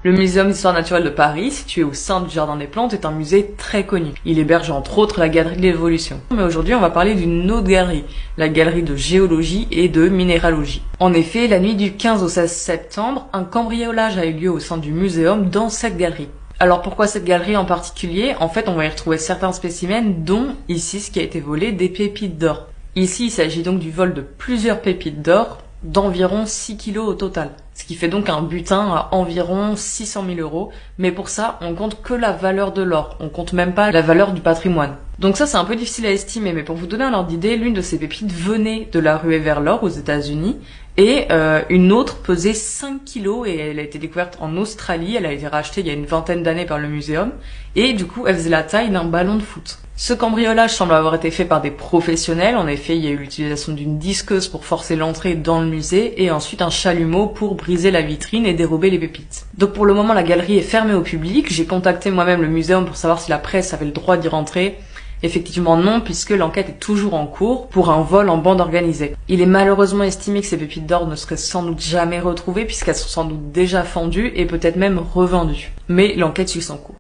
Le Muséum d'Histoire Naturelle de Paris, situé au sein du Jardin des Plantes, est un musée très connu. Il héberge entre autres la Galerie de l'Évolution. Mais aujourd'hui, on va parler d'une autre galerie, la Galerie de Géologie et de Minéralogie. En effet, la nuit du 15 au 16 septembre, un cambriolage a eu lieu au sein du muséum dans cette galerie. Alors pourquoi cette galerie en particulier? En fait, on va y retrouver certains spécimens, dont ici ce qui a été volé, des pépites d'or. Ici, il s'agit donc du vol de plusieurs pépites d'or, d'environ 6 kilos au total. Ce qui fait donc un butin à environ 600 000 €. Mais pour ça, on compte que la valeur de l'or. On compte même pas la valeur du patrimoine. Donc ça, c'est un peu difficile à estimer. Mais pour vous donner un ordre d'idée, l'une de ces pépites venait de la ruée vers l'or aux États-Unis. Et une autre pesait 5 kilos et elle a été découverte en Australie. Elle a été rachetée il y a une vingtaine d'années par le muséum. Et du coup, elle faisait la taille d'un ballon de foot. Ce cambriolage semble avoir été fait par des professionnels. En effet, il y a eu l'utilisation d'une disqueuse pour forcer l'entrée dans le musée et ensuite un chalumeau pour briser la vitrine et dérober les pépites. Donc pour le moment, la galerie est fermée au public. J'ai contacté moi-même le muséum pour savoir si la presse avait le droit d'y rentrer. Effectivement non, puisque l'enquête est toujours en cours pour un vol en bande organisée. Il est malheureusement estimé que ces pépites d'or ne seraient sans doute jamais retrouvées puisqu'elles sont sans doute déjà fendues et peut-être même revendues. Mais l'enquête suit son cours.